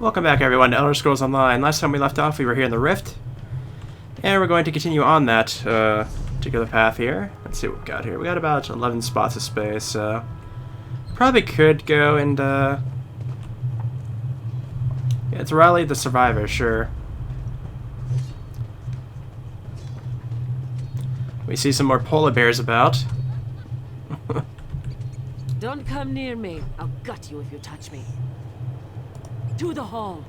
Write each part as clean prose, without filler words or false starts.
Welcome back everyone to Elder Scrolls Online. Last time we left off we were here in the Rift. And we're going to continue on that particular path here. Let's see what we've got here. We got about 11 spots of space, so probably could go and yeah, it's Rally the Survivor, sure. We see some more polar bears about. Don't come near me. I'll gut you if you touch me. To the hall.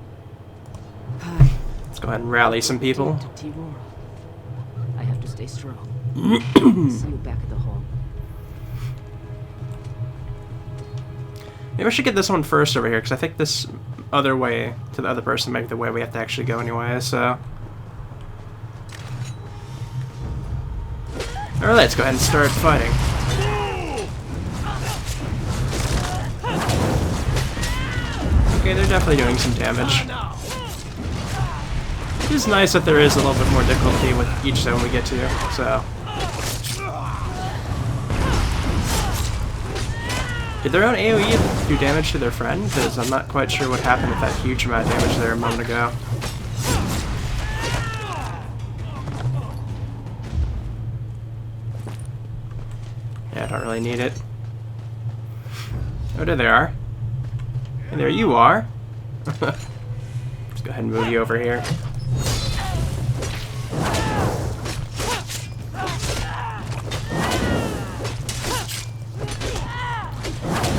Hi. Let's go ahead and rally some people. I have to stay strong. See you back at the hall. Maybe I should get this one first over here, because I think this other way to the other person might be the way we have to actually go anyway, so... Alright, let's go ahead and start fighting. Okay, they're definitely doing some damage. It is nice that there is a little bit more difficulty with each zone we get to, so... Did their own AoE do damage to their friend? Because I'm not quite sure what happened with that huge amount of damage there a moment ago. Yeah, I don't really need it. Oh, there they are. And there you are. Let's go ahead and move you over here.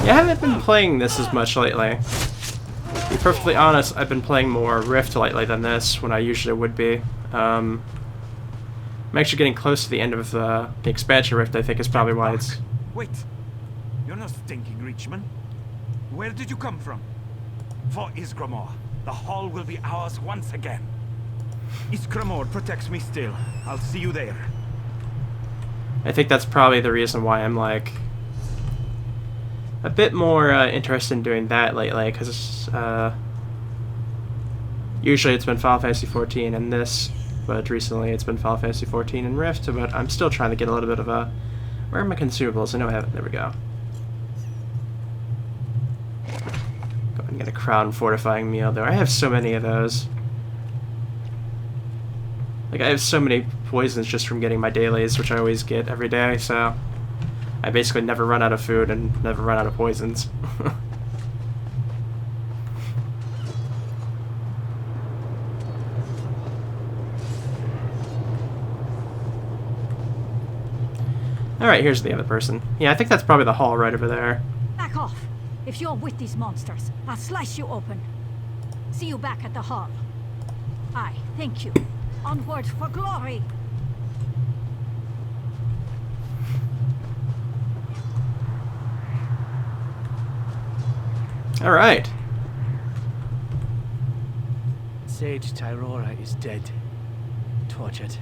Yeah, I haven't been playing this as much lately. To be perfectly honest, I've been playing more Rift lately than this, when I usually would be. I'm actually getting close to the end of the expansion Rift, I think is probably why it's... Wait! You're no stinking Reachman. Where did you come from? For Isgramor, the hall will be ours once again. Isgramor protects me still. I'll see you there. I think that's probably the reason why I'm, like, a bit more interested in doing that lately, because usually it's been Final Fantasy XIV and this, but recently it's been Final Fantasy XIV and Rift, but I'm still trying to get a little bit of a... Where are my consumables? I know I have it. There we go. Go ahead and get a crown fortifying meal, though. I have so many of those. Like, I have so many poisons just from getting my dailies, which I always get every day, so... I basically never run out of food and never run out of poisons. Alright, here's the other person. Yeah, I think that's probably the hall right over there. Back off! If you're with these monsters, I'll slice you open. See you back at the hall. Aye, thank you. Onward for glory! Alright. Sage Tyrora is dead. Tortured.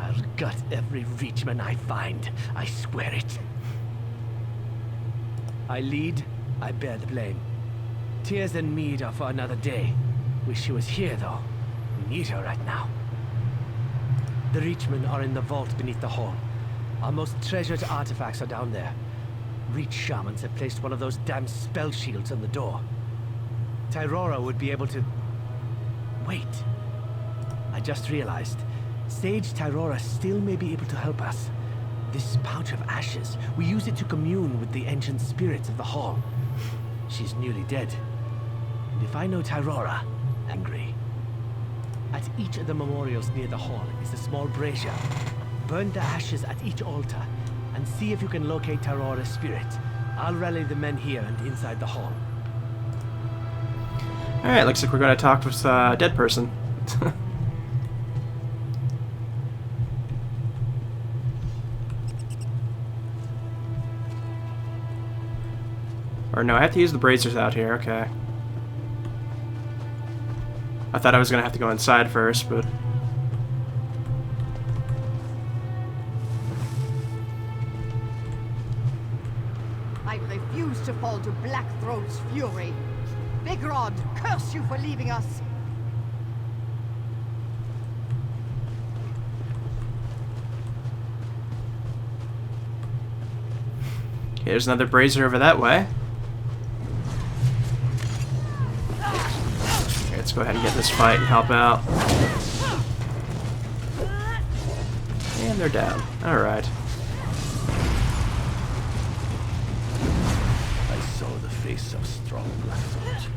I'll gut every Reachman I find. I swear it. I lead, I bear the blame. Tears and mead are for another day. Wish she was here, though. We need her right now. The Reachmen are in the vault beneath the hall. Our most treasured artifacts are down there. Reach shamans have placed one of those damn spell shields on the door. Tyrora would be able to... Wait. I just realized. Sage Tyrora still may be able to help us. This pouch of ashes, we use it to commune with the ancient spirits of the hall. She's newly dead. And if I know Tyrora, angry. At each of the memorials near the hall is a small brazier. Burn the ashes at each altar, and see if you can locate Tyrora's spirit. I'll rally the men here and inside the hall. Alright, looks like we're going to talk with a dead person. Or no, I have to use the braziers out here, okay. I thought I was going to have to go inside first, but... I refuse to fall to Blackthroat's fury. Big Rod, curse you for leaving us! Here's another brazier over that way. let's go ahead and get this fight and help out. And they're down. Alright. I saw the face of strong Blackthroat.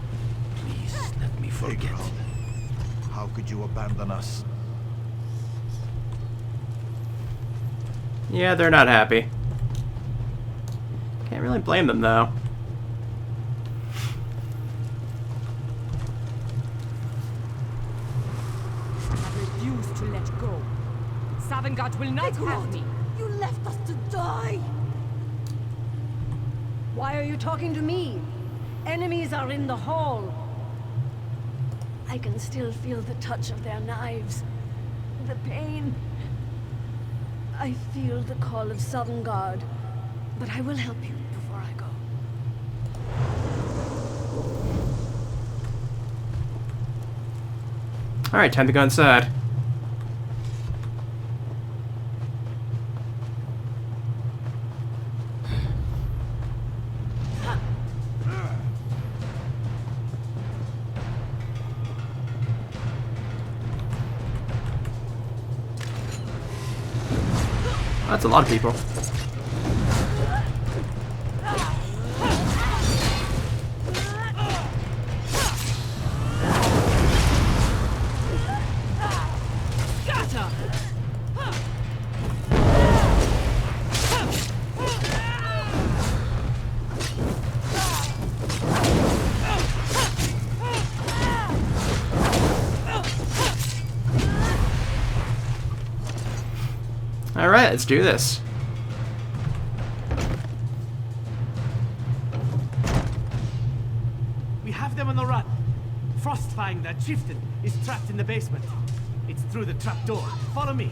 Please let me forget. How could you abandon us? Yeah, they're not happy. Can't really blame them, though. I refuse to let go. Savangard will not have me. You left us to die! Why are you talking to me? Enemies are in the hall. I can still feel the touch of their knives. The pain. I feel the call of Sovngarde. But I will help you before I go. Alright, time to go inside. That's a lot of people. Alright, let's do this. We have them on the run. Frostfang, that chieftain, is trapped in the basement. It's through the trapdoor. Follow me.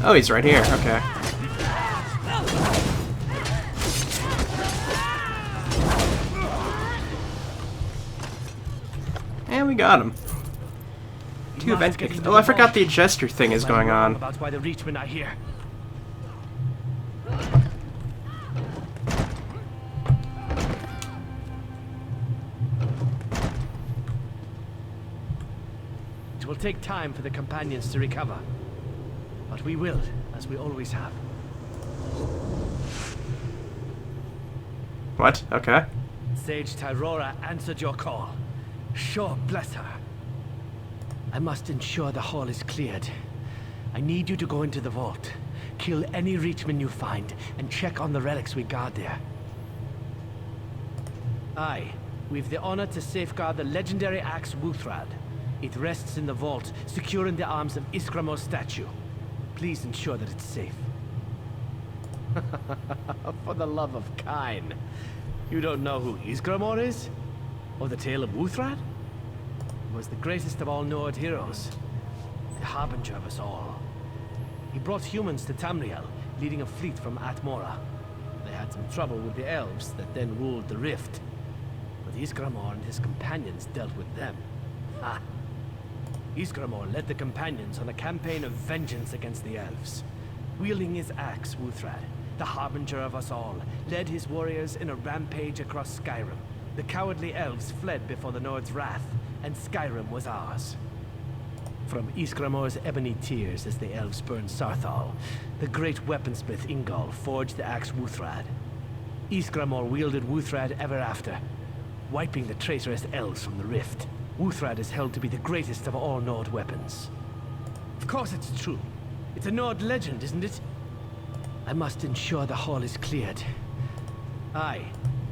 Oh, he's right here. Okay. And we got him. Two event kicks. Oh, I forgot the gesture thing is going on. About why the Reachmen are here. It will take time for the companions to recover. But we will, as we always have. What? Okay. Sage Tyrora answered your call. Sure, bless her. I must ensure the hall is cleared. I need you to go into the vault, kill any Reachmen you find, and check on the relics we guard there. Aye, we've the honor to safeguard the legendary axe Wuthrad. It rests in the vault, secure in the arms of Iskramo's statue. Please ensure that it's safe. For the love of Kine. You don't know who Isgramor is? Or the tale of Wuthrad? He was the greatest of all Nord heroes. The harbinger of us all. He brought humans to Tamriel, leading a fleet from Atmora. They had some trouble with the elves that then ruled the Rift. But Isgramor and his companions dealt with them. Ha! Isgramor led the companions on a campaign of vengeance against the elves. Wielding his axe, Wuthrad, the harbinger of us all, led his warriors in a rampage across Skyrim. The cowardly elves fled before the Nord's wrath, and Skyrim was ours. From Isgramor's ebony tears as the elves burned Sarthal, the great weaponsmith Ingol forged the axe Wuthrad. Isgramor wielded Wuthrad ever after, wiping the traitorous elves from the Rift. Wuthrad is held to be the greatest of all Nord weapons. Of course it's true. It's a Nord legend, isn't it? I must ensure the hall is cleared. Aye,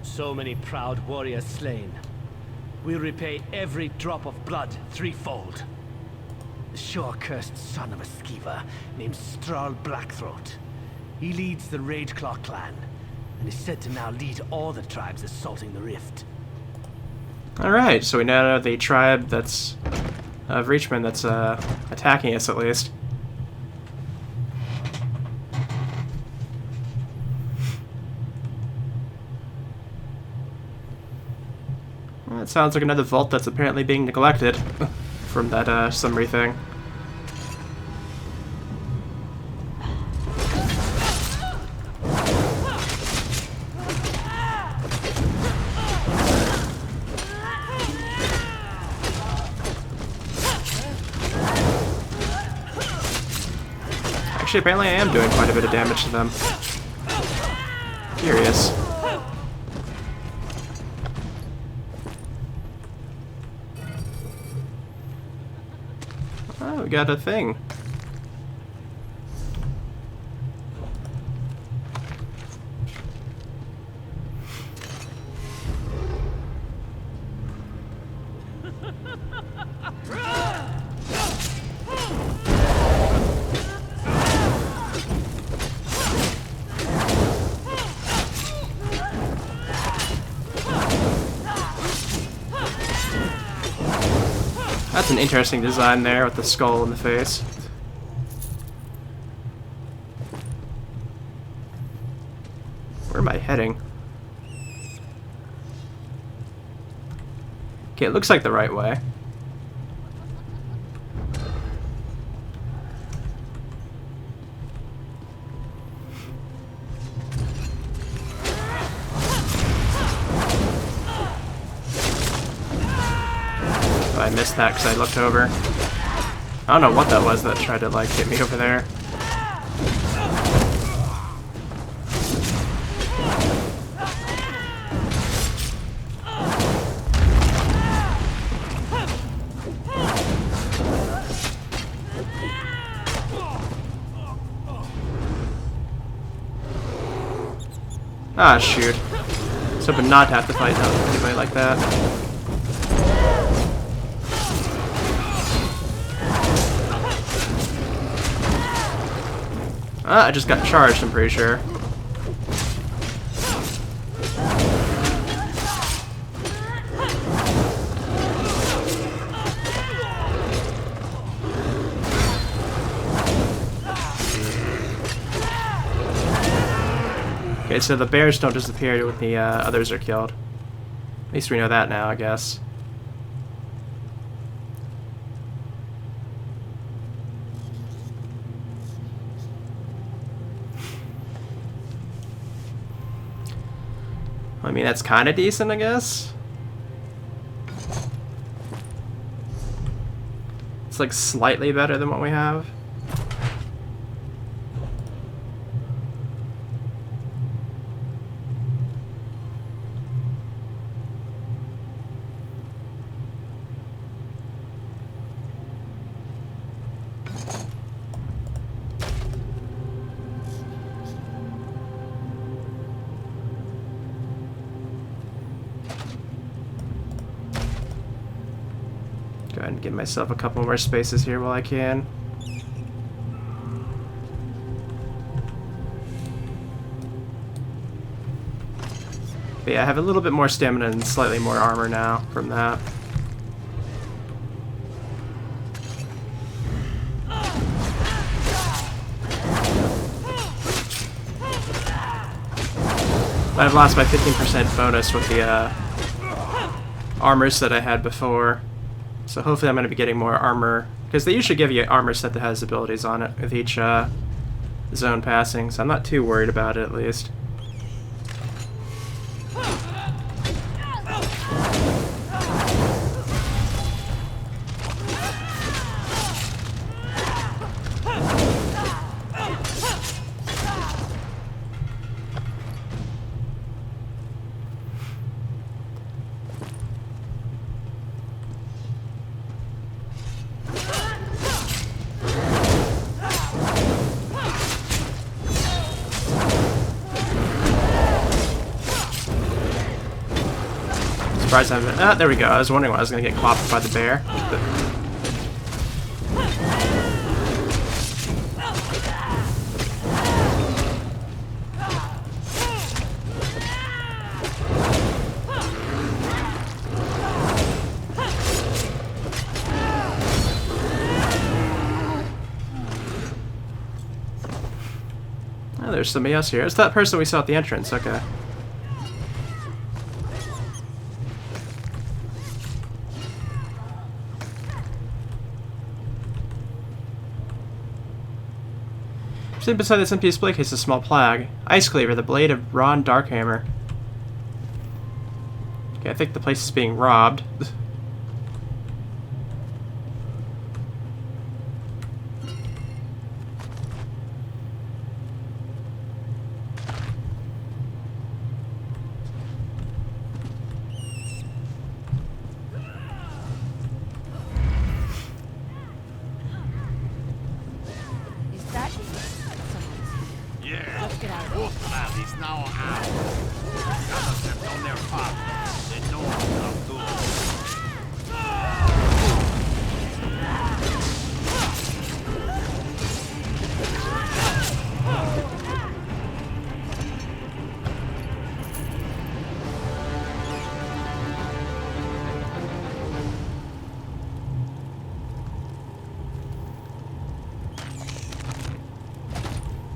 so many proud warriors slain. We'll repay every drop of blood threefold. The sure-cursed son of a skeever named Strahl Blackthroat. He leads the Rageclaw clan, and is said to now lead all the tribes assaulting the Rift. Alright, so we now know the tribe that's of Reachmen that's attacking us at least. Well, it sounds like another vault that's apparently being neglected from that summary thing. Actually, apparently I am doing quite a bit of damage to them. Curious. Oh, we got a thing. That's an interesting design there with the skull in the face. Where am I heading? Okay, it looks like the right way. I missed that because I looked over. I don't know what that was that tried to like hit me over there. Ah, shoot. I was hoping not to have to fight anybody like that. I just got charged, I'm pretty sure. Okay, so the bears don't disappear when the others are killed. At least we know that now, I guess. I mean, that's kind of decent, I guess. It's like slightly better than what we have. Go ahead and give myself a couple more spaces here while I can. But yeah, I have a little bit more stamina and slightly more armor now from that. But I've lost my 15% bonus with the armors that I had before. So hopefully I'm going to be getting more armor, because they usually give you an armor set that has abilities on it with each zone passing, so I'm not too worried about it at least. Surprised I haven't. Ah, there we go. I was wondering why I was going to get clobbered by the bear. Oh, there's somebody else here. It's that person we saw at the entrance. Okay. Sitting beside this empty display case is a small plaque. Ice Cleaver, the blade of Ron Darkhammer. Okay, I think the place is being robbed. is now ours. The others have done their part. They know how to do.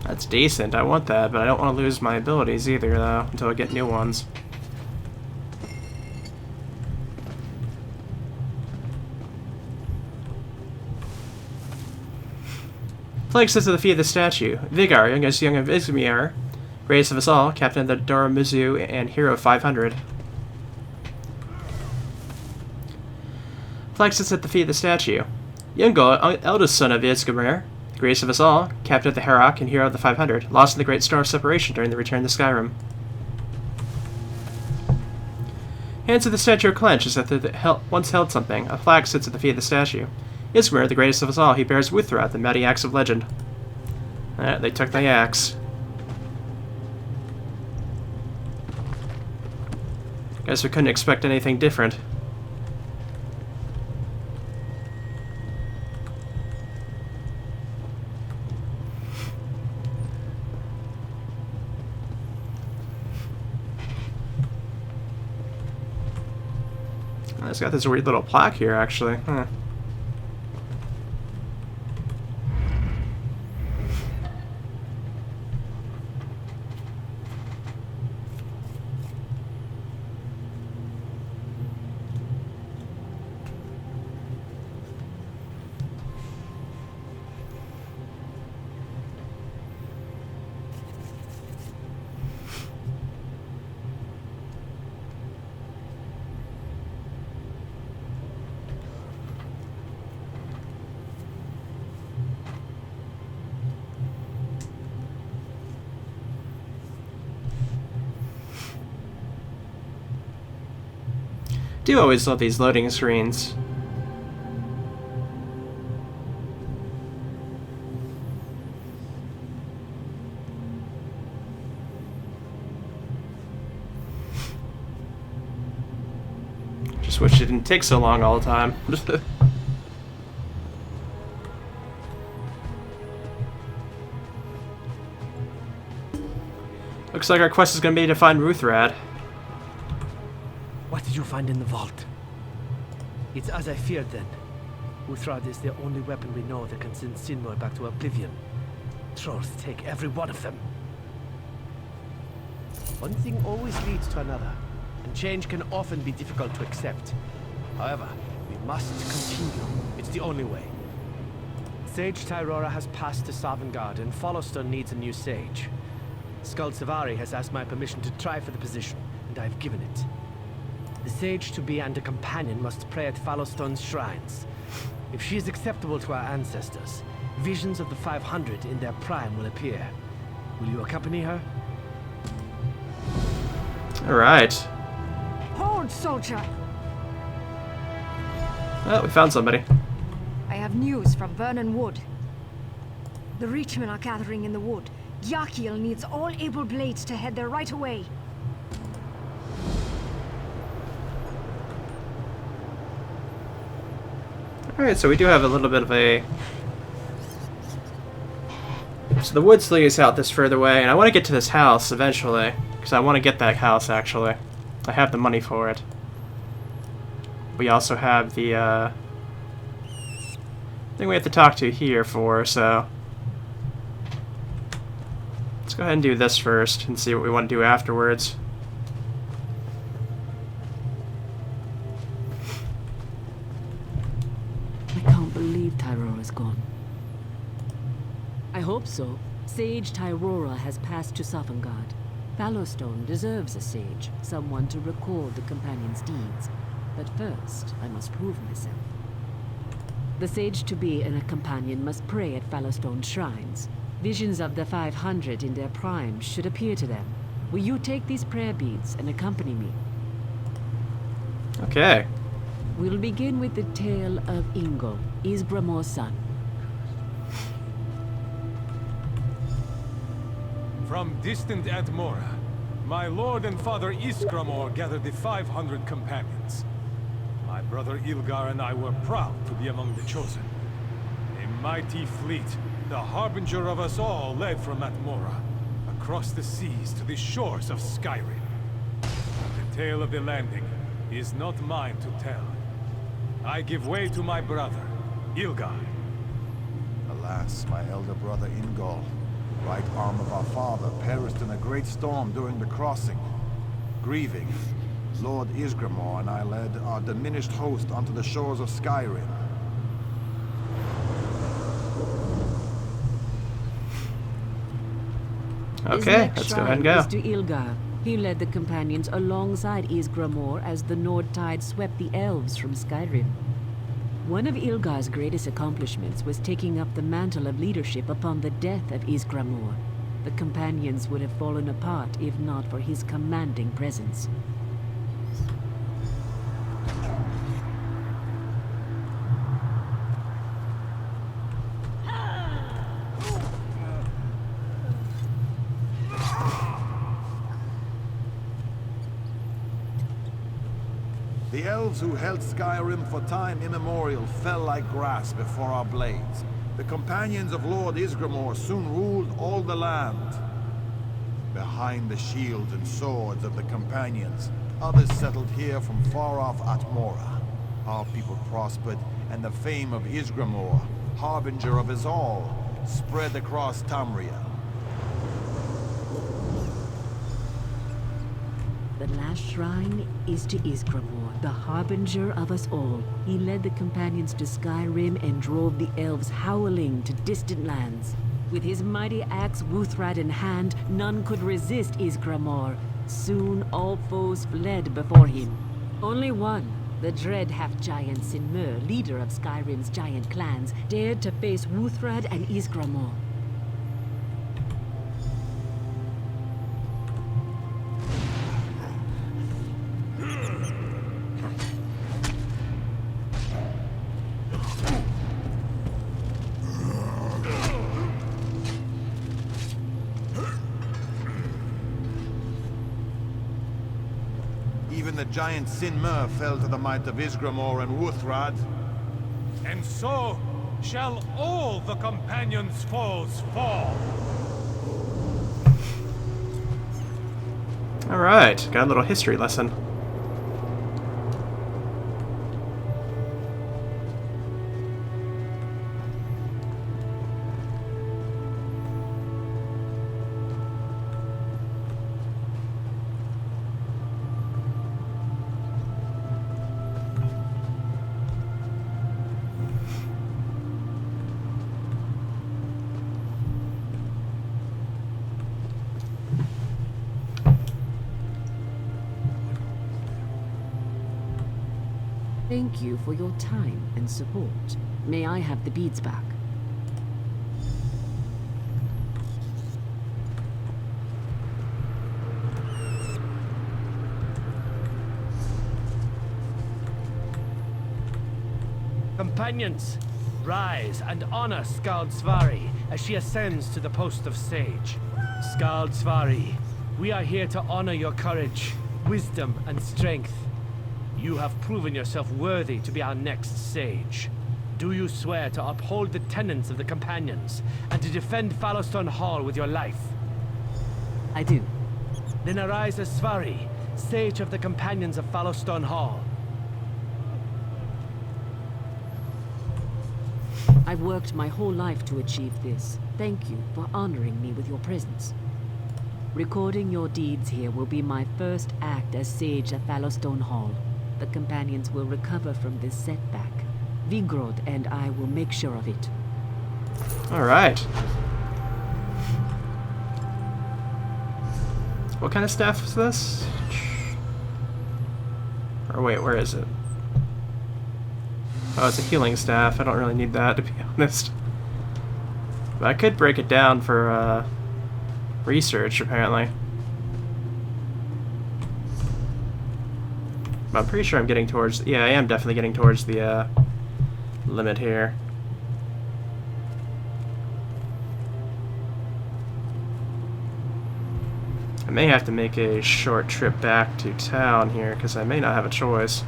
That's decent. I want that, but I don't want to lose my abilities either, though, until I get new ones. Plague says to the feet of the statue. Vigar, youngest young of Izmir, greatest of us all, captain of the Doramizu and hero of 500. Flag sits at the feet of the statue. Yungol, eldest son of Izmir, greatest of us all, captain of the Herak and hero of the 500, lost in the Great Storm of Separation during the return to Skyrim. Hands of the statue are clenched as if they once held something. A flag sits at the feet of the statue. Izmir, the greatest of us all, he bears Wuthra, the mighty axe of legend. They took the axe. Guess we couldn't expect anything different. It's got this weird little plaque here, actually. Huh. Do always love these loading screens. Just wish it didn't take so long all the time. Looks like our quest is going to be to find Ruthrad. What did you find in the vault? It's as I feared then. Uthrad is the only weapon we know that can send Sinmor back to oblivion. Trolls take every one of them. One thing always leads to another, and change can often be difficult to accept. However, we must continue. It's the only way. Sage Tyrora has passed to Sovngarde, and Followstone needs a new sage. Skuld Savari has asked my permission to try for the position, and I've given it. The sage-to-be and a companion must pray at Fallowstone's shrines. If she is acceptable to our ancestors, visions of the 500 in their prime will appear. Will you accompany her? Alright. Hold, soldier! Well, we found somebody. I have news from Vernon Wood. The Reachmen are gathering in the wood. Yakiel needs all able blades to head there right away. Alright, so we do have a little bit of a... So the woods lead us out this further away, and I want to get to this house eventually, because I want to get that house, actually. I have the money for it. We also have the, thing we have to talk to here for, so... Let's go ahead and do this first, and see what we want to do afterwards. I can't believe Tyrora's gone. I hope so. Sage Tyrora has passed to Sovngarde. Fallowstone deserves a sage, someone to record the companion's deeds. But first, I must prove myself. The sage-to-be and a companion must pray at Fallowstone's shrines. Visions of the 500 in their prime should appear to them. Will you take these prayer beads and accompany me? Okay. We'll begin with the tale of Ingo, Ysgramor's son. From distant Atmora, my lord and father Iskramor gathered the 500 companions. My brother Ilgar and I were proud to be among the chosen. A mighty fleet, the harbinger of us all, led from Atmora, across the seas to the shores of Skyrim. The tale of the landing is not mine to tell. I give way to my brother, Ilgar. Alas, my elder brother Ingol, right arm of our father, perished in a great storm during the crossing. Grieving, Lord Isgramor and I led our diminished host onto the shores of Skyrim. Okay, let's go ahead and go. Is to Ilgar. He led the companions alongside Isgramor as the Nord tide swept the elves from Skyrim. One of Ilgar's greatest accomplishments was taking up the mantle of leadership upon the death of Isgramor. The companions would have fallen apart if not for his commanding presence. The elves who held Skyrim for time immemorial fell like grass before our blades. The companions of Lord Isgramor soon ruled all the land. Behind the shields and swords of the companions, others settled here from far off Atmora. Our people prospered, and the fame of Isgramor, harbinger of us all, spread across Tamriel. The last shrine is to Isgramor, the harbinger of us all. He led the companions to Skyrim and drove the elves howling to distant lands. With his mighty axe Wuthrad in hand, none could resist Isgramor. Soon all foes fled before him. Only one, the dread half-giant Sinmur, leader of Skyrim's giant clans, dared to face Wuthrad and Isgramor. Even the giant Sinmur fell to the might of Isgramor and Wuthrad. And so shall all the companions' foes fall. Alright, got a little history lesson. Thank you for your time and support. May I have the beads back? Companions, rise and honor Skald Svari as she ascends to the post of sage. Skald Svari, we are here to honor your courage, wisdom, and strength. You have proven yourself worthy to be our next sage. Do you swear to uphold the tenets of the companions and to defend Fallowstone Hall with your life? I do. Then arise as Svari, sage of the companions of Fallowstone Hall. I've worked my whole life to achieve this. Thank you for honoring me with your presence. Recording your deeds here will be my first act as sage at Fallowstone Hall. The companions will recover from this setback. Vigrod and I will make sure of it. Alright. What kind of staff is this? Or wait, where is it? Oh, it's a healing staff. I don't really need that, to be honest. But I could break it down for research, apparently. But I'm pretty sure I'm getting towards... Yeah, I am definitely getting towards the limit here. I may have to make a short trip back to town here, because I may not have a choice.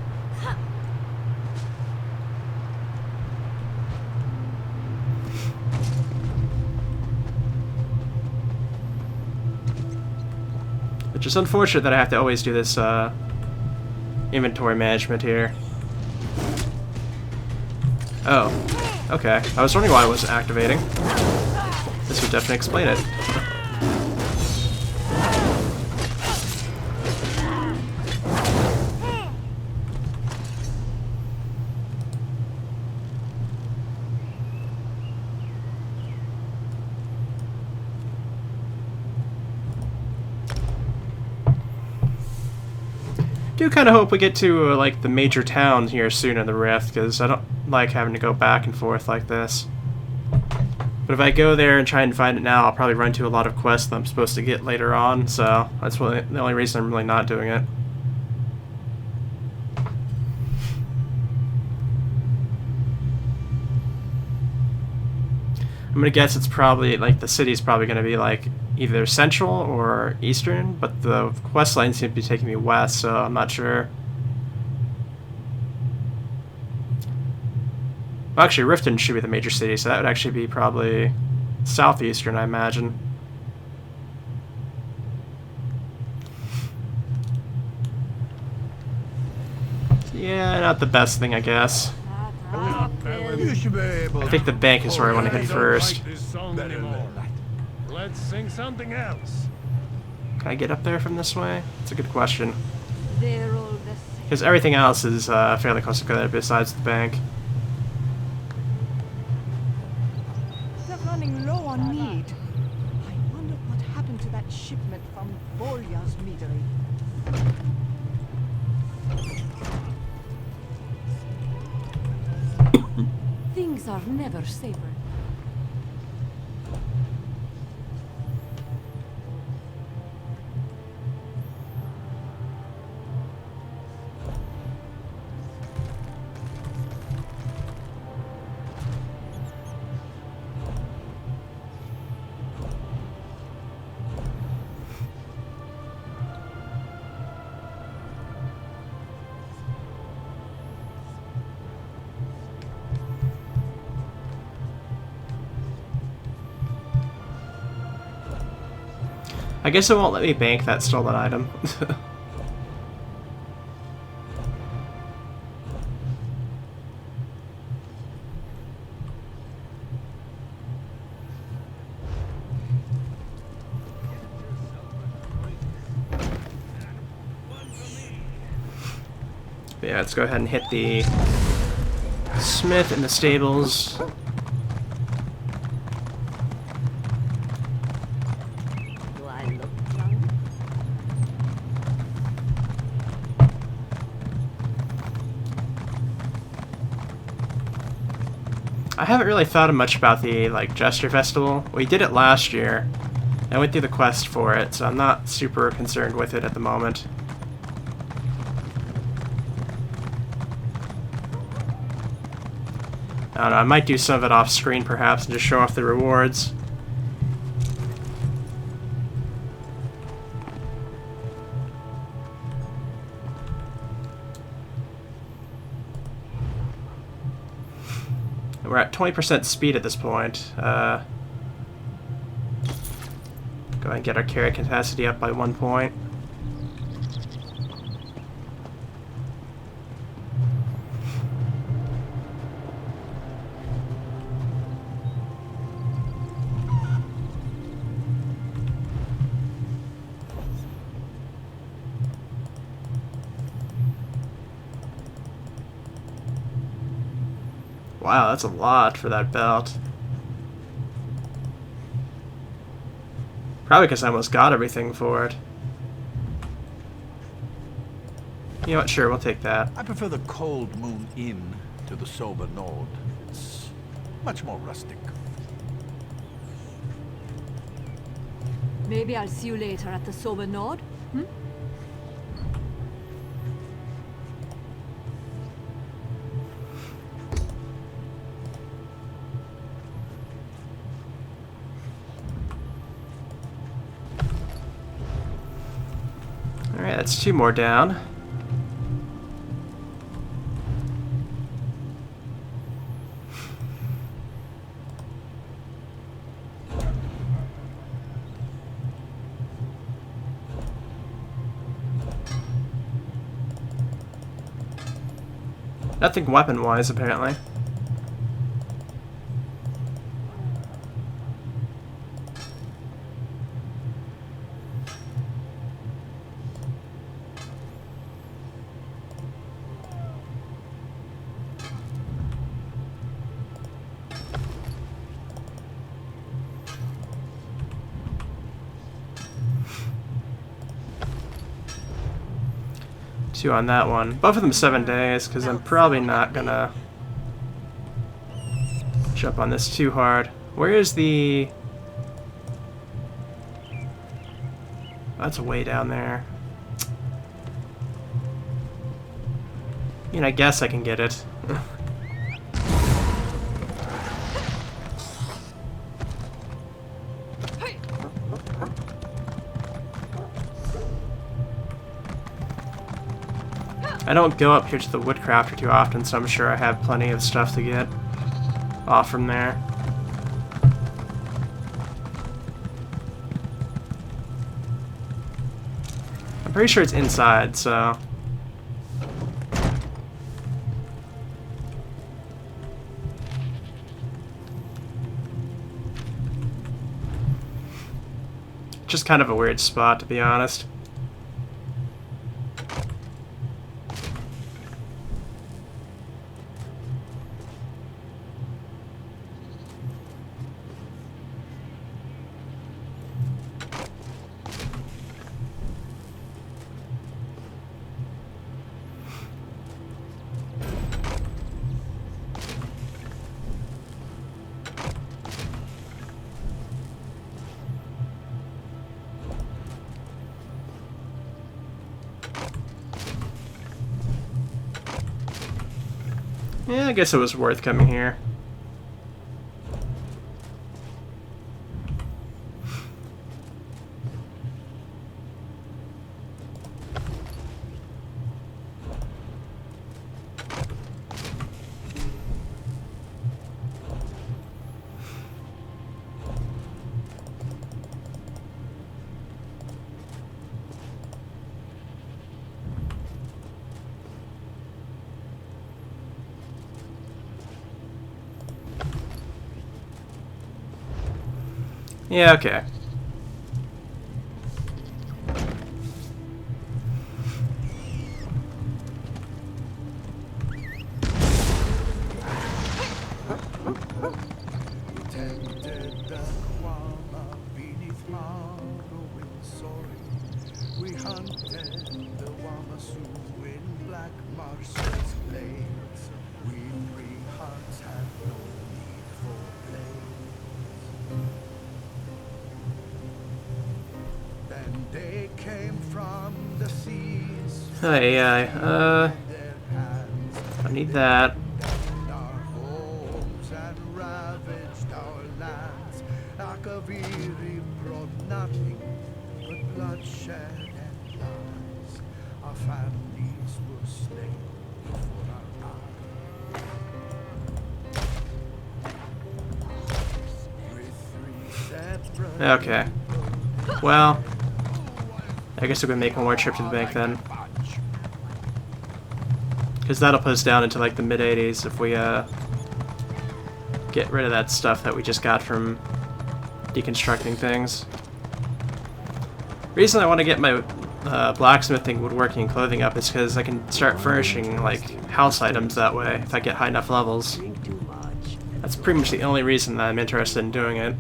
Which is unfortunate that I have to always do this inventory management here. Oh, okay. I was wondering why it wasn't activating. This would definitely explain it. Do kind of hope we get to like the major town here soon in the Rift, because I don't like having to go back and forth like this. But if I go there and try and find it now, I'll probably run into a lot of quests that I'm supposed to get later on, so that's really the only reason I'm really not doing it. I'm gonna guess it's probably like the city's probably gonna be like either central or eastern, but the quest line seems to be taking me west, so I'm not sure. Well, actually, Riften should be the major city, so that would actually be probably southeastern, I imagine. Yeah, not the best thing, I guess. You should be able. I think the bank is where I want to hit first. This song anymore. Let's sing something else. Can I get up there from this way? That's a good question. They're all the same. Because everything else is fairly close together besides the bank. They're running low on mead. I wonder what happened to that shipment from Bolya's meadery. Things are never safer. I guess it won't let me bank that stolen item. But yeah, let's go ahead and hit the smith in the stables. I haven't really thought much about the Gesture Festival. We did it last year. I went through the quest for it, so I'm not super concerned with it at the moment. I don't know, I might do some of it off screen perhaps and just show off the rewards. We're at 20% speed at this point. Go ahead and get our carry capacity up by 1 point. Wow, that's a lot for that belt. Probably because I almost got everything for it. You know what, sure, we'll take that. I prefer the Cold Moon Inn to the Sober Nord. It's much more rustic. Maybe I'll see you later at the Sober Nord? Hmm? That's 2 more down. Nothing weapon-wise, apparently. Two on that one. Both of them 7 days, because I'm probably not gonna jump on this too hard. Where is the... That's way down there. I mean, I guess I can get it. I don't go up here to the Woodcrafter too often, so I'm sure I have plenty of stuff to get off from there. I'm pretty sure it's inside, so... Just kind of a weird spot, to be honest. Yeah, I guess it was worth coming here. Yeah, okay. We hunted the Wamasu in Black Marsh's glades. We free hearts had no need for blades. Then they came from the seas. Hey, I need that. Our homes and ravaged our lands. Akaviri brought nothing but bloodshed and lies. Our families were slain before our eyes. With 3 separate Okay. Well, I guess we're gonna make one more trip to the bank then. Because that'll put us down into like the mid-80s if we get rid of that stuff that we just got from deconstructing things. The reason I want to get my blacksmithing, woodworking, and clothing up is because I can start furnishing like house items that way if I get high enough levels. That's pretty much the only reason that I'm interested in doing it.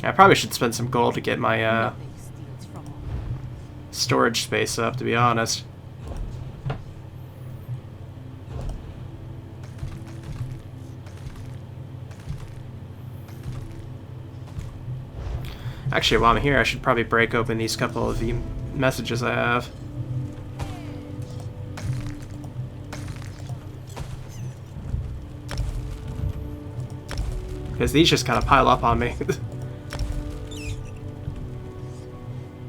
I probably should spend some gold to get my storage space up, to be honest. Actually, while I'm here, I should probably break open these couple of messages I have. because these just kind of pile up on me.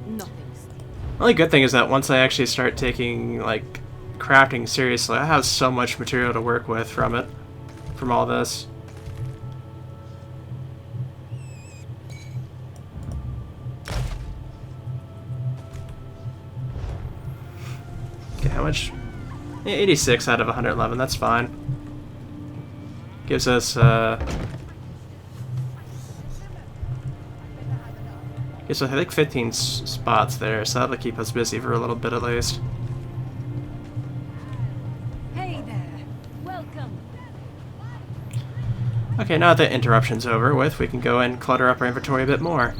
Nothing's. Only good thing is that once I actually start taking, like, crafting seriously, I have so much material to work with from it, from all this. Okay, how much? Yeah, 86 out of 111, that's fine. Gives us, gives us, I think, 15 spots there, so that'll keep us busy for a little bit at least. Hey there. Welcome. Okay, now that the interruption's over with, we can go and clutter up our inventory a bit more.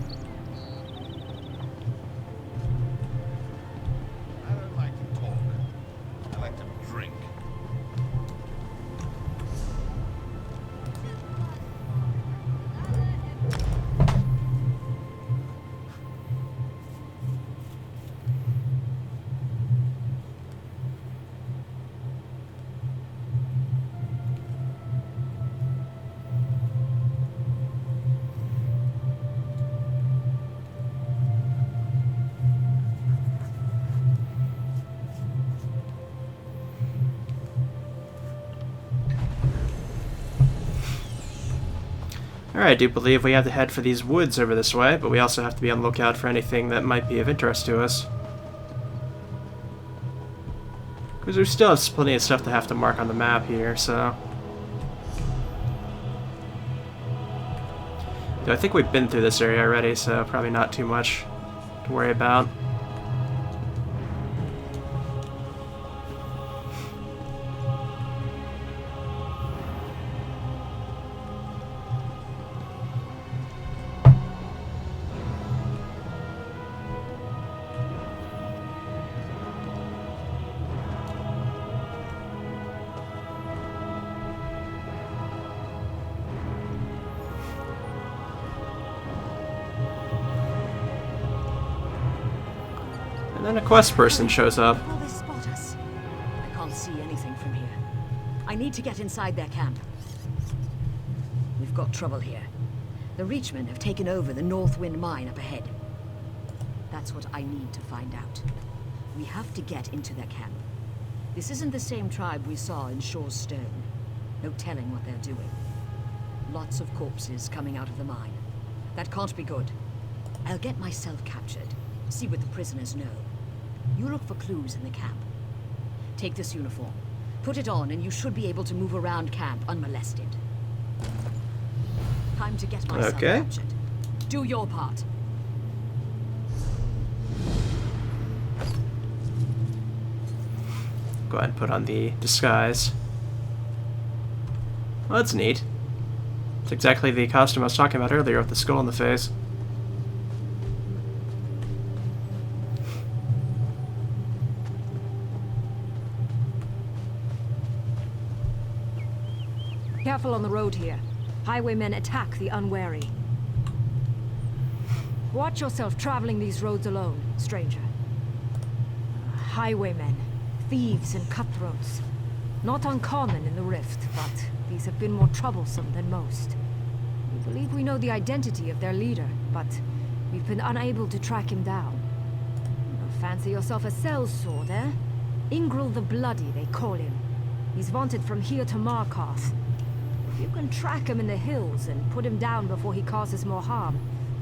I don't like to talk. I like to drink. Alright, I do believe we have to head for these woods over this way, but we also have to be on the lookout for anything that might be of interest to us. Because we still have plenty of stuff to have to mark on the map here, so... Though I think we've been through this area already, so probably not too much to worry about. And then a quest person shows up. Will they spot us? I can't see anything from here. I need to get inside their camp. We've got trouble here. The Reachmen have taken over the Northwind mine up ahead. That's what I need to find out. We have to get into their camp. This isn't the same tribe we saw in Shaw's Stone. No telling what they're doing. Lots of corpses coming out of the mine. That can't be good. I'll get myself captured. See what the prisoners know. You look for clues in the camp. Take this uniform. Put it on and you should be able to move around camp unmolested. Time to get myself captured. Do your part. Go ahead and put on the disguise. Well, that's neat. It's exactly the costume I was talking about earlier with the skull in the face. Careful on the road here. Highwaymen attack the unwary. Watch yourself traveling these roads alone, stranger. Highwaymen, thieves and cutthroats. Not uncommon in the Rift, but these have been more troublesome than most. We believe we know the identity of their leader, but we've been unable to track him down. Fancy yourself a sellsword, eh? Ingril the Bloody, they call him. He's wanted from here to Markarth. If you can track him in the hills and put him down before he causes more harm,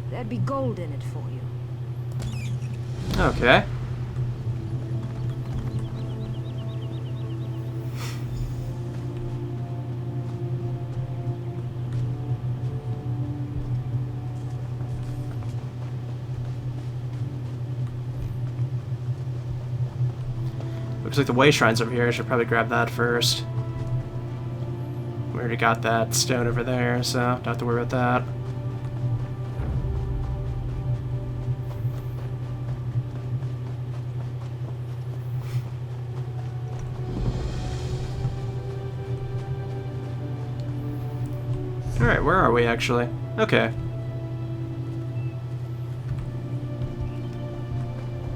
there'd be gold in it for you. Okay. Looks like the way shrine's over here. I should probably grab that first. We already got that stone over there, so don't have to worry about that. Alright, where are we actually? Okay.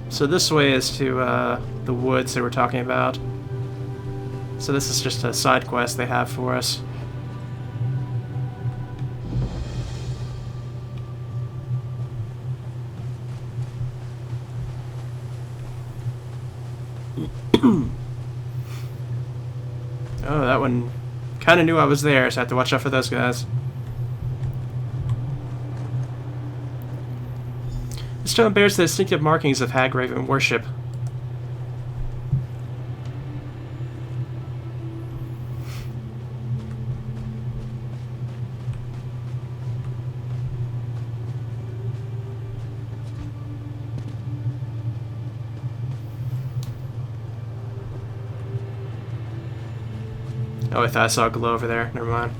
So this way is to the woods that we're talking about. So this is just a side quest they have for us. Oh, that one kind of knew I was there, so I have to watch out for those guys. The stone bears the distinctive markings of Hagraven worship. Oh, I thought I saw a glow over there. Never mind.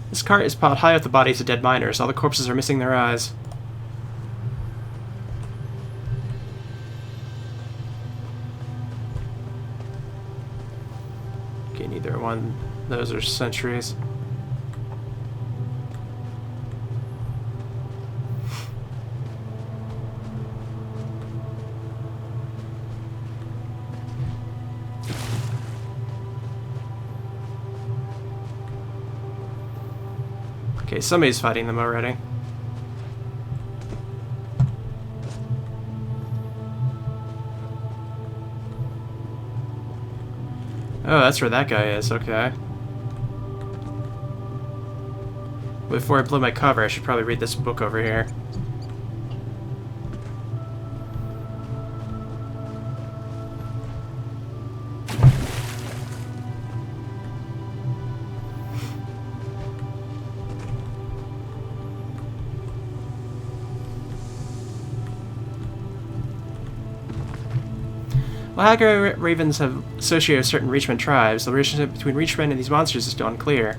This cart is piled high with the bodies of dead miners. All the corpses are missing their eyes. Okay, neither one. Those are sentries. Okay, somebody's fighting them already. Oh, that's where that guy is, okay. Before I blow my cover, I should probably read this book over here. While Hagar Ravens have associated with certain Reachman tribes, the relationship between Reachmen and these monsters is still unclear.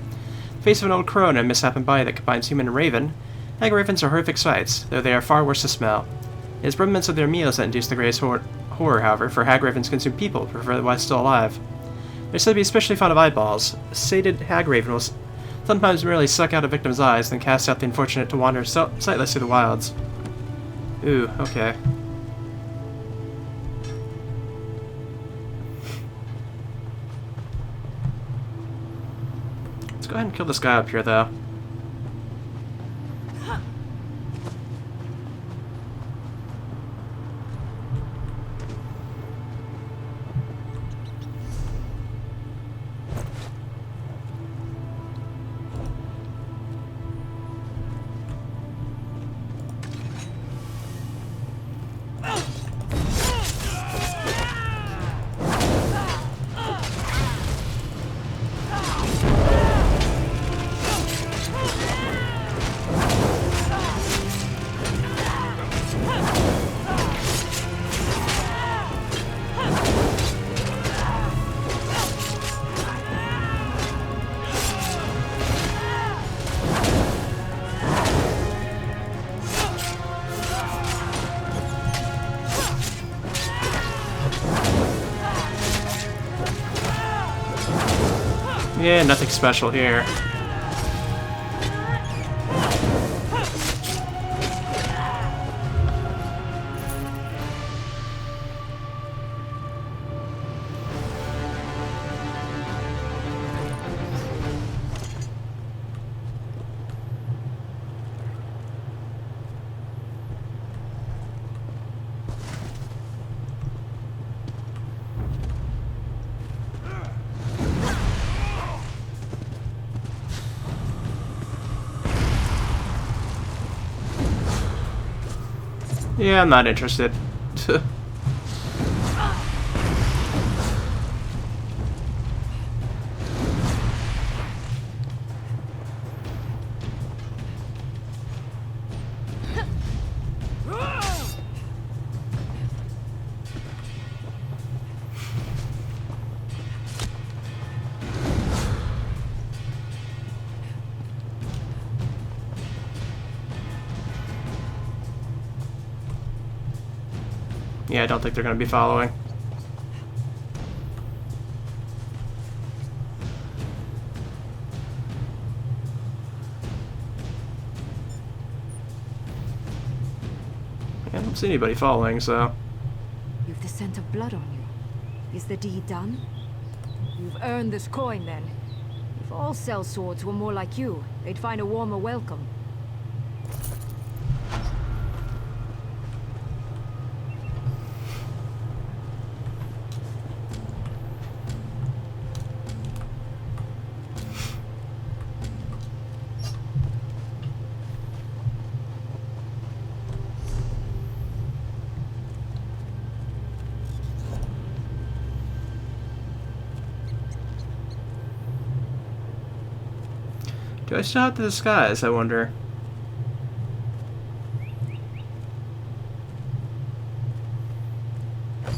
The face of an old crone and a misshapen body that combines human and raven, Hagar Ravens are horrific sights, though they are far worse to smell. It is remnants of their meals that induce the greatest horror, however, for Hagar Ravens consume people, preferably while still alive. They're said to be especially fond of eyeballs. A sated Hag Raven will sometimes merely suck out a victim's eyes, then cast out the unfortunate to wander sightless through the wilds. Ooh, okay. Let's go ahead and kill this guy up here, though. Yeah, nothing special here. Yeah, I'm not interested. Yeah, I don't think they're going to be following. Yeah, I don't see anybody following, so... You've the scent of blood on you. Is the deed done? You've earned this coin, then. If all sellswords were more like you, they'd find a warmer welcome. Do I still have the disguise, I wonder?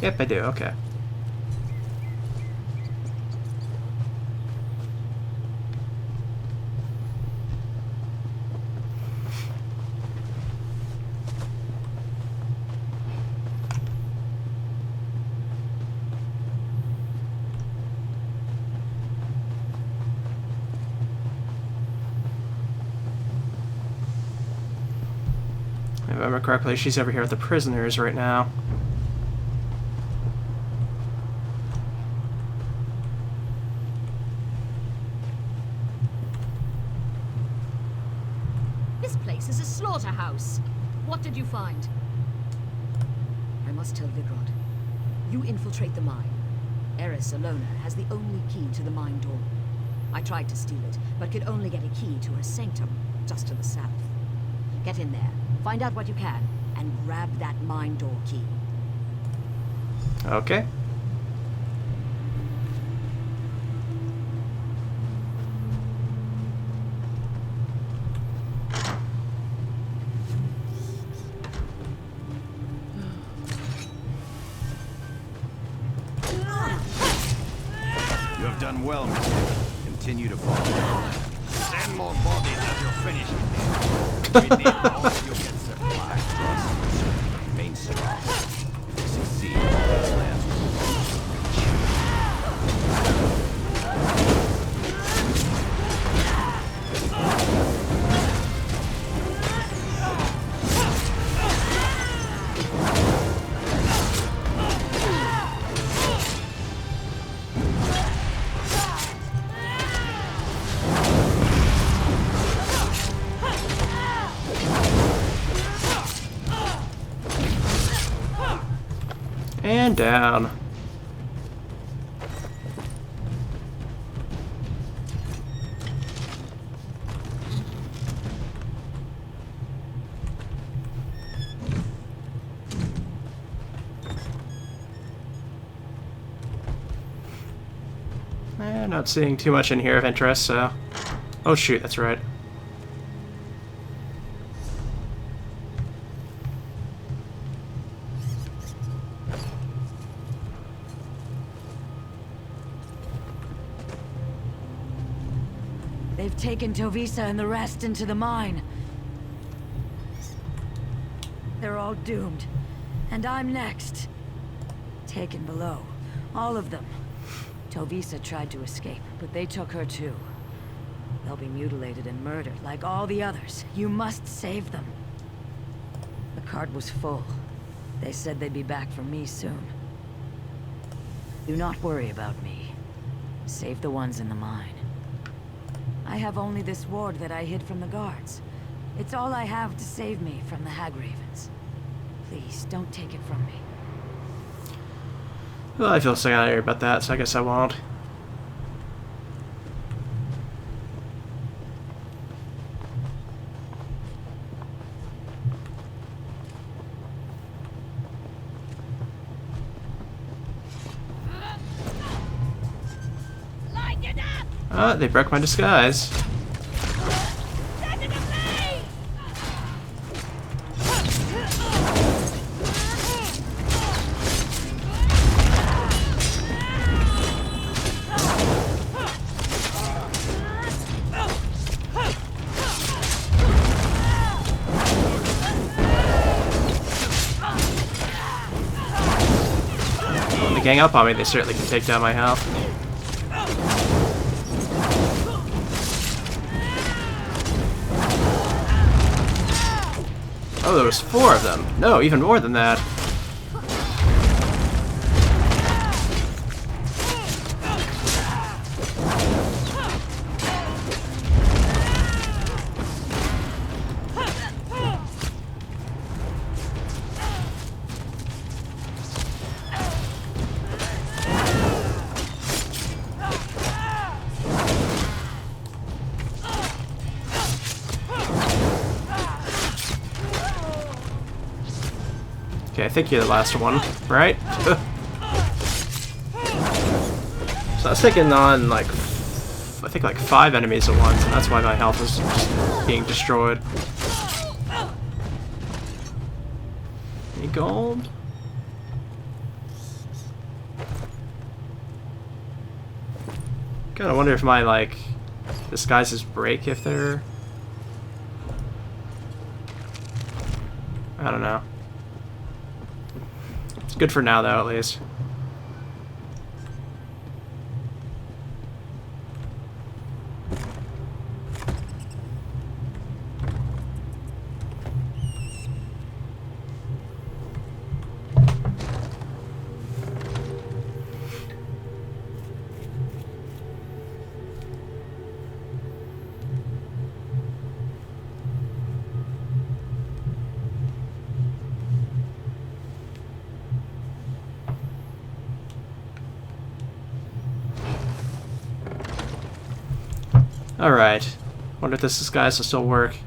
Yep, I do, okay. If I remember correctly, she's over here with the prisoners right now. This place is a slaughterhouse. What did you find? I must tell Vigrod. You infiltrate the mine. Eris Alona has the only key to the mine door. I tried to steal it, but could only get a key to her sanctum, just to the south. Get in there, find out what you can, and grab that mine door key. Okay. You have done well, mister. Continue to follow. Send more bodies as you're finished with this. We need all you'll get supplies. Trust. Remain strong. If we succeed, these lands will And down. Not seeing too much in here of interest, so... Oh shoot, that's right. They've taken Tovisa and the rest into the mine. They're all doomed. And I'm next. Taken below. All of them. Tovisa tried to escape, but they took her too. They'll be mutilated and murdered like all the others. You must save them. The cart was full. They said they'd be back for me soon. Do not worry about me. Save the ones in the mine. I have only this ward that I hid from the guards. It's all I have to save me from the Hag Ravens. Please, don't take it from me. Well, I feel sorry about that, so I guess I won't. They broke my disguise. When they gang up on me, they certainly can take down my health. Oh, there was 4 of them. No, even more than that. Okay, I think you're the last one, right? So I was taking on like I think like 5 enemies at once, and that's why my health was just being destroyed. Any gold? Kinda wonder if my, like, disguises break if they're... I don't know. It's good for now, though, at least. Alright. Wonder if this disguise will still work.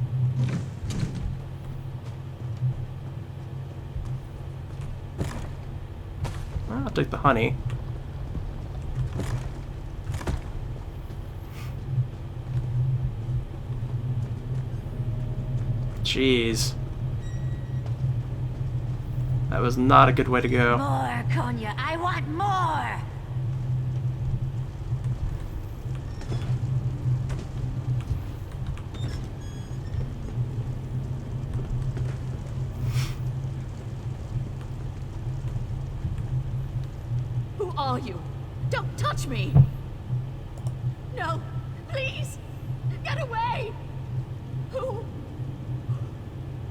Well, I'll take the honey. Jeez. That was not a good way to go. More, Konya. I want more! Who are you? Don't touch me! No! Please! Get away! Who?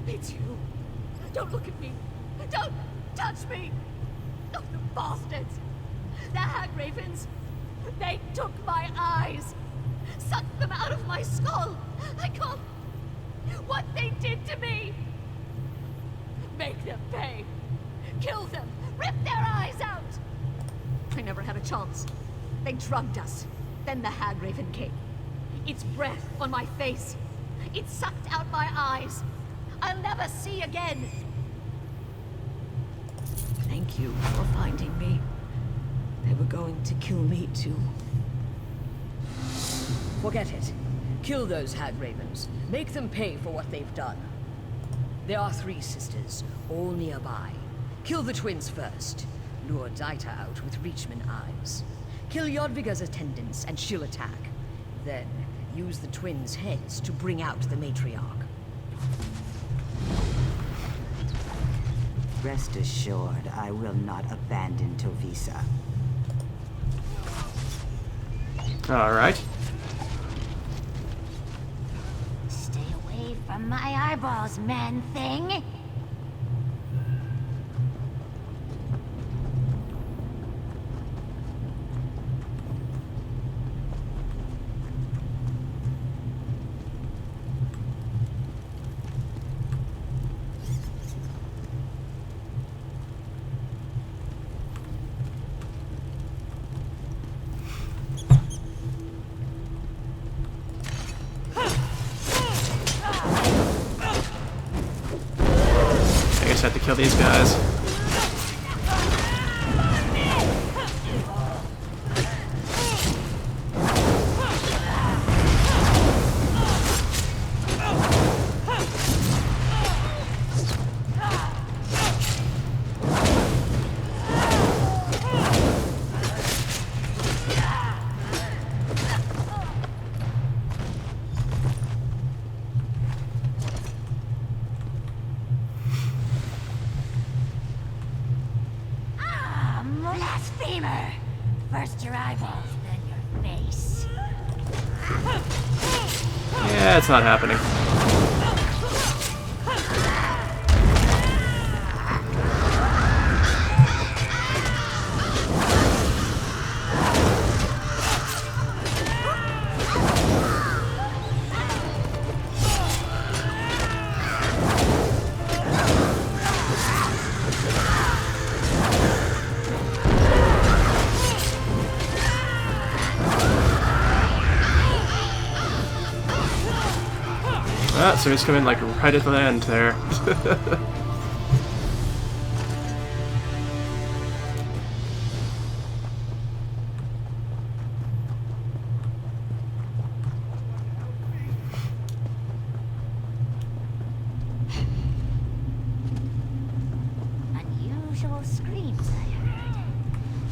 It's you. Don't look at me. Don't touch me! Oh, the bastards! The hag ravens! They took my eyes! Sucked them out of my skull! I can't... What they did to me! Make them pay! Kill them! Rip their eyes out! I never had a chance. They drugged us. Then the hag raven came. Its breath on my face. It sucked out my eyes. I'll never see again. Thank you for finding me. They were going to kill me too. Forget it. Kill those hag ravens. Make them pay for what they've done. There are 3 sisters, all nearby. Kill the twins first. Lure Daita out with Reachman eyes. Kill Jodviga's attendants and she'll attack. Then, use the twins' heads to bring out the matriarch. Rest assured, I will not abandon Tovisa. Alright. Stay away from my eyeballs, man-thing! I guess I have to kill these guys. Blasphemer! First your eyeballs, then your face. Yeah, it's not happening. Ah, so he's coming like right at the end there. screams I heard.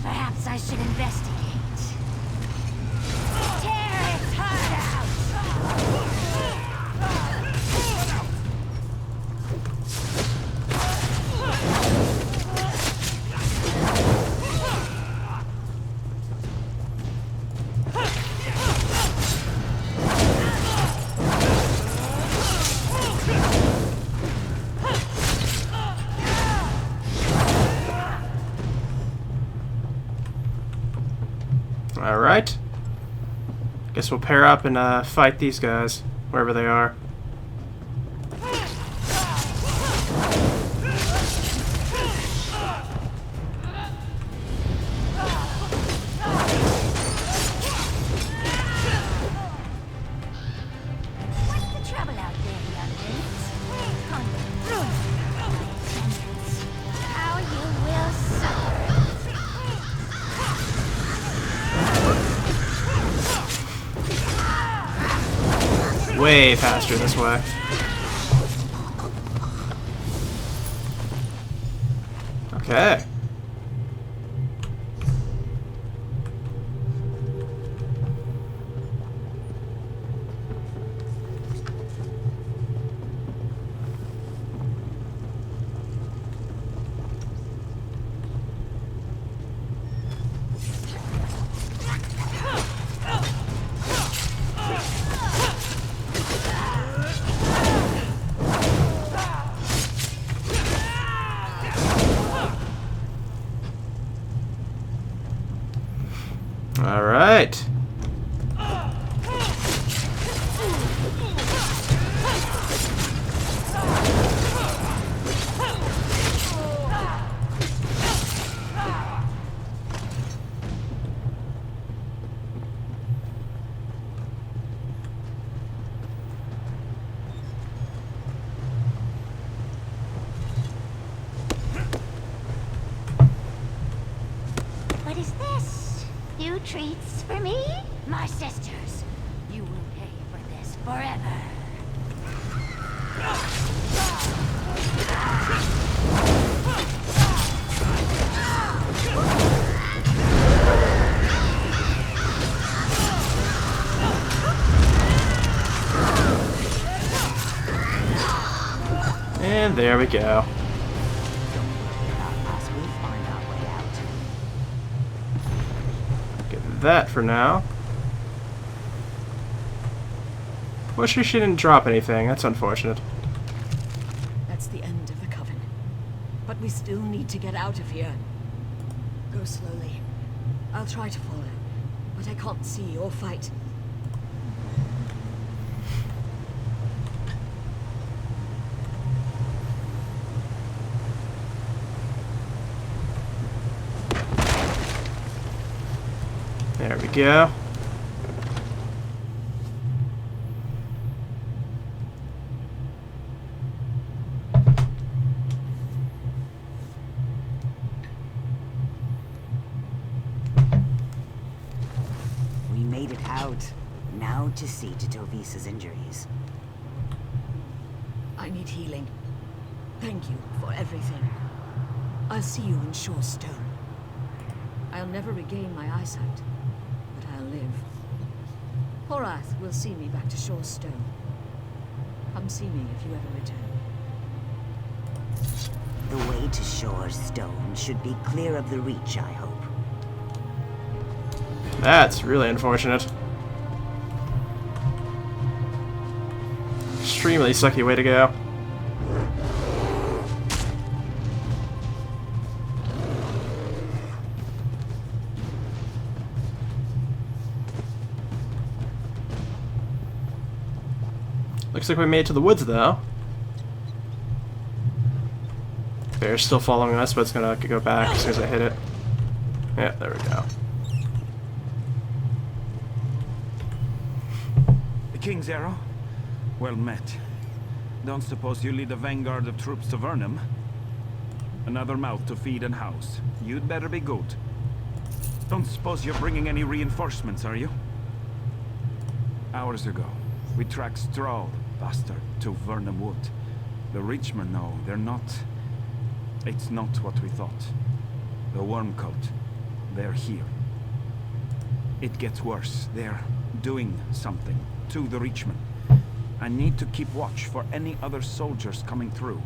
Perhaps I should investigate. Tear its heart out! Alright. Guess we'll pair up and fight these guys, wherever they are. What's the trouble out there, youngins? Come through my attendants. How you will suffer. Way faster this way. Okay. All right. What is this? New treats for me? My sisters, you will pay for this forever. And there we go. Get that for now. Wish she didn't drop anything. That's unfortunate. That's the end of the Coven. But we still need to get out of here. Go slowly. I'll try to follow, but I can't see or fight. There we go. We made it out. Now to see to Tovisa's injuries. I need healing. Thank you for everything. I'll see you in Shore Stone. I'll never regain my eyesight, but I'll live. Horath will see me back to Shore Stone. Come see me if you ever return. The way to Shore Stone should be clear of the Reach, I hope. That's really unfortunate. Extremely sucky way to go. Looks like we made it to the woods, though. Bear's still following us, but it's gonna go back as soon as I hit it. Yeah, there we go. The King's Arrow? Well met. Don't suppose you lead a vanguard of troops to Vernum? Another mouth to feed and house. You'd better be good. Don't suppose you're bringing any reinforcements, are you? Hours ago, we tracked Stroll, bastard, to Vernum Wood. The Reachmen know they're not... It's not what we thought. The worm cult. They're here. It gets worse. They're doing something to the Reachmen. I need to keep watch for any other soldiers coming through.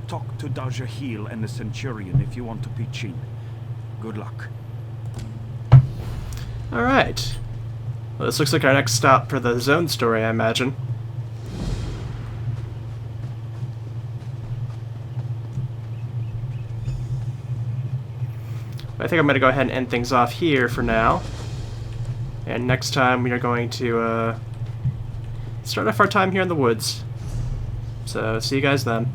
Talk to Dajahil and the Centurion if you want to pitch in. Good luck. Alright. Well, this looks like our next stop for the zone story, I imagine. I think I'm going to go ahead and end things off here for now. And next time we are going to start off our time here in the woods. So, see you guys then.